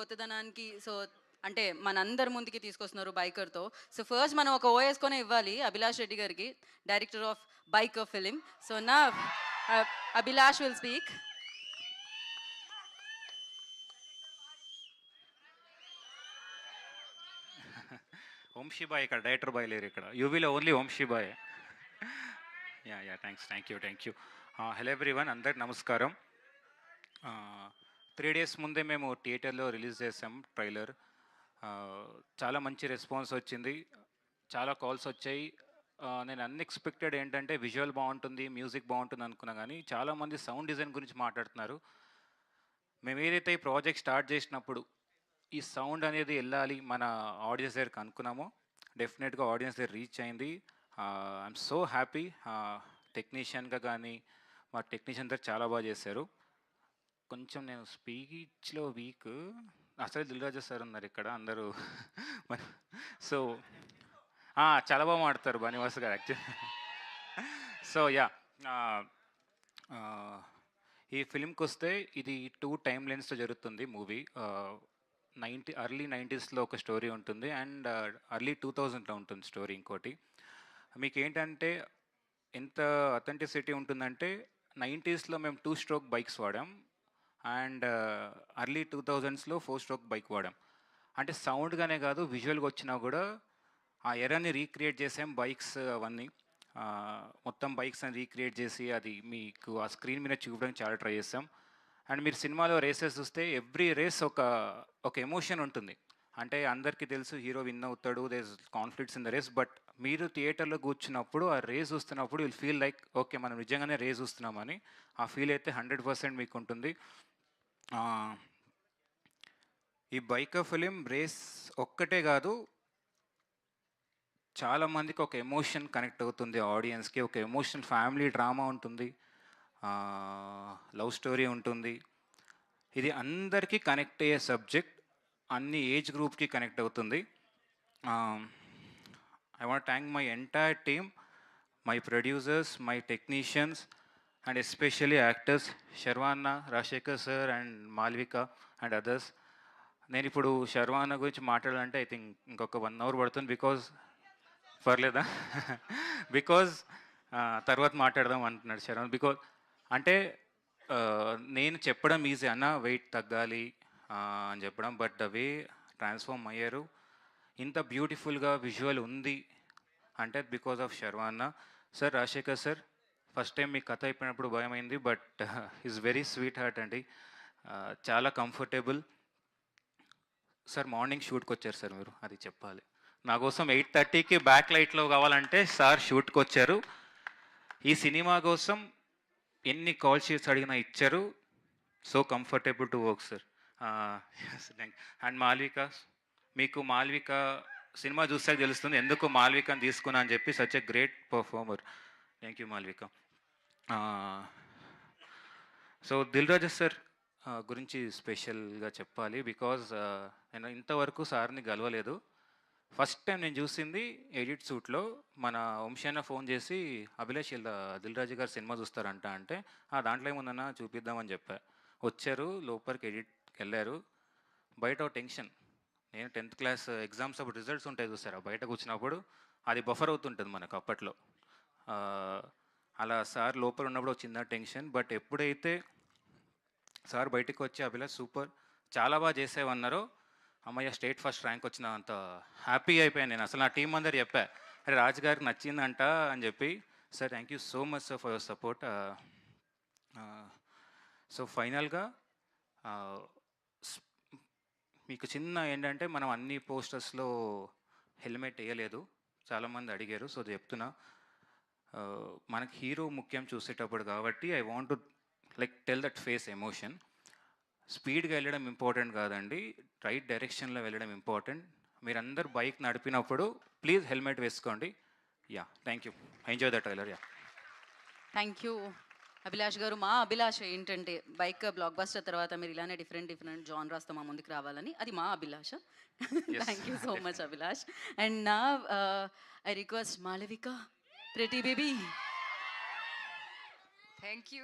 కొత్తదనానికి so అంటే మనందరి ముందుకి తీసుకొస్తున్నారు బైకర్తో. సో ఫస్ట్ మనం ఒక ఓఎస్కొనే ఇవ్వాలి అభిలాష్ రెడ్డి గారికి, director of biker film. So నా అభిలాష్ విల్ స్పీక్. వంశీ బాయ్ ఇక్కడ డైరెక్టర్ బాయ్ లేరు ఇక్కడ యూవీలో ఓన్లీ వంశీ బాయ్. Yeah thank you. Hello everyone, అందరికి నమస్కారం. 3 days ముందే మేము థియేటర్లో రిలీజ్ చేసాం ట్రైలర్. చాలా మంచి రెస్పాన్స్ వచ్చింది, చాలా కాల్స్ వచ్చాయి. నేను అన్ఎక్స్పెక్టెడ్ ఏంటంటే విజువల్ బాగుంటుంది, మ్యూజిక్ బాగుంటుంది అనుకున్నా, కానీ చాలామంది సౌండ్ డిజైన్ గురించి మాట్లాడుతున్నారు. మేము ఏదైతే ఈ ప్రాజెక్ట్ స్టార్ట్ చేసినప్పుడు ఈ సౌండ్ అనేది వెళ్ళాలి మన ఆడియన్స్ దగ్గరికి అనుకున్నామో, డెఫినెట్గా ఆడియన్స్ దగ్గర రీచ్ అయింది. I'm so happy. టెక్నీషియన్గా కానీ మా టెక్నీషియన్ దగ్గర చాలా బాగా చేశారు. కొంచెం నేను స్పీచ్లో వీక్, అసలు దిల్రాజు సార్ ఉన్నారు ఇక్కడ అందరూ. సో చాలా బాగా మాడతారు బనివాస్ గారు యాక్చువల్లీ. సో యా, ఈ ఫిలింకి వస్తే ఇది 2 టైమ్ లైన్స్తో జరుగుతుంది మూవీ. ఎర్లీ 90s ఒక స్టోరీ ఉంటుంది అండ్ ఎర్లీ 2000లో ఉంటుంది స్టోరీ. ఇంకోటి మీకు ఏంటంటే ఎంత అథెంటిసిటీ ఉంటుందంటే 90sలో మేము 2 stroke బైక్స్ వాడాం అండ్ ఎర్లీ 2000స్లో 4 stroke బైక్ వాడాం. అంటే సౌండ్గానే కాదు, విజువల్గా వచ్చినా కూడా ఆ ఎరాని రీక్రియేట్ చేసాం. బైక్స్ అవన్నీ మొత్తం బైక్స్ అని రీక్రియేట్ చేసి అది మీకు ఆ స్క్రీన్ మీద చూపడానికి చాలా ట్రై చేస్తాం. అండ్ మీరు సినిమాలో రేసెస్ చూస్తే ఎవ్రీ రేస్ ఒక ఎమోషన్ ఉంటుంది. అంటే అందరికీ తెలుసు హీరో విన్ అవుతాడు, there is conflicts in the race, but మీరు థియేటర్లో కూర్చున్నప్పుడు ఆ రేస్ చూస్తున్నప్పుడు విల్ ఫీల్ లైక్ ఓకే మనం నిజంగానే రేస్ చూస్తున్నామని. ఆ ఫీల్ అయితే 100% మీకు ఉంటుంది. ఈ బైకర్ ఫిలిం రేస్ ఒక్కటే కాదు, చాలామందికి ఒక ఎమోషన్ కనెక్ట్ అవుతుంది, ఆడియన్స్కి ఒక ఎమోషన్, ఫ్యామిలీ డ్రామా ఉంటుంది, లవ్ స్టోరీ ఉంటుంది. ఇది అందరికీ కనెక్ట్ అయ్యే సబ్జెక్ట్, అన్ని ఏజ్ గ్రూప్కి కనెక్ట్ అవుతుంది. I want thank my entire team, my producers, my technicians and especially actors శర్వాన్న, Rajasekhar sir and Malvika and others. నేను ఇప్పుడు శర్వాన్న గురించి మాట్లాడాలంటే ఐ థింక్ ఇంకొక 1 hour పడుతుంది. బికాజ్ పర్లేదా? బికాజ్ తర్వాత మాట్లాడదాం అంటున్నాడు శర్వాన్. బికాజ్ అంటే నేను చెప్పడం ఈజీ అన్న, వెయిట్ తగ్గాలి అని చెప్పడం, బట్ ద వే ట్రాన్స్ఫార్మ్ అయ్యారు, ఇంత బ్యూటిఫుల్గా విజువల్ ఉంది అంటే బికాజ్ ఆఫ్ శర్వాన్న sir. Rajasekhar sir first time మీ కథ అయిపోయినప్పుడు భయమైంది, but is very sweet heart అండి, చాలా కంఫర్టబుల్. సార్ మార్నింగ్ షూట్కి వచ్చారు సార్, మీరు అది చెప్పాలి. నా కోసం 8:30కి బ్యాక్ లైట్లో కావాలంటే సార్ షూట్కి వచ్చారు. ఈ సినిమా కోసం ఎన్ని కాల్ షీట్స్ అడిగినా ఇచ్చారు. So comfortable to work sir. And Malvika, మీకు మాల్విక సినిమా చూస్తే తెలుస్తుంది ఎందుకు మాల్వికని తీసుకున్నా అని చెప్పి. Such a great performer. Thank you Malvika. So Dil Raju sir గురించి స్పెషల్గా చెప్పాలి. బికాజ్ నేను ఇంతవరకు సార్ని గెలవలేదు. ఫస్ట్ టైం నేను చూసింది ఎడిట్ సూట్లో మన వంశీన్న ఫోన్ చేసి అభిలాష్ ఇలా దిల్రాజు గారు సినిమా చూస్తారంట అంటే, దాంట్లో ఏముందన్నా చూపిద్దామని చెప్పా. వచ్చారు, లోపలికి ఎడిట్కి వెళ్ళారు. బయట ఒక టెన్షన్, నేను 10th class ఎగ్జామ్స్ అప్పుడు రిజల్ట్స్ ఉంటాయి చూసారా, బయట కూర్చున్నప్పుడు అది బఫర్ అవుతుంటుంది మనకు అప్పట్లో. అలా సార్ లోపల ఉన్నప్పుడు ఒక చిన్న టెన్షన్. బట్ ఎప్పుడైతే సార్ బయటకు వచ్చి అభిలాష్ సూపర్, చాలా బాగా చేసేవన్నారో, అమ్మయ్య స్టేట్ ఫస్ట్ ర్యాంక్ వచ్చిన అంత హ్యాపీ అయిపోయాను నేను. అసలు నా టీం అందరు చెప్పా, అరే రాజు గారికి నచ్చిందంట అని చెప్పి. Sir thank you so much sir for your support. So ఫైనల్గా మీకు చిన్న ఏంటంటే, మనం అన్ని పోస్టర్స్లో హెల్మెట్ వేయలేదు, చాలామంది అడిగారు. సో చెప్తున్నా, మనకి హీరో ముఖ్యం చూసేటప్పుడు కాబట్టి I want to like tell that face emotion. స్పీడ్గా వెళ్ళడం ఇంపార్టెంట్ కాదండి, రైట్ డైరెక్షన్లో వెళ్ళడం ఇంపార్టెంట్. మీరందరూ బైక్ నడిపినప్పుడు ప్లీజ్ హెల్మెట్ వేసుకోండి. Yeah thank you, enjoy the trailer. Yeah thank you Abhilash గారు. మా అభిలాష ఏంటంటే బైక్ బ్లాక్ బస్టర్ తర్వాత మీరు ఇలానే డిఫరెంట్ జానరాస్తో మా ముందుకు రావాలని, అది మా అభిలాష. Thank you so much Abhilash. And నా I request Malavika, pretty baby. Thank you.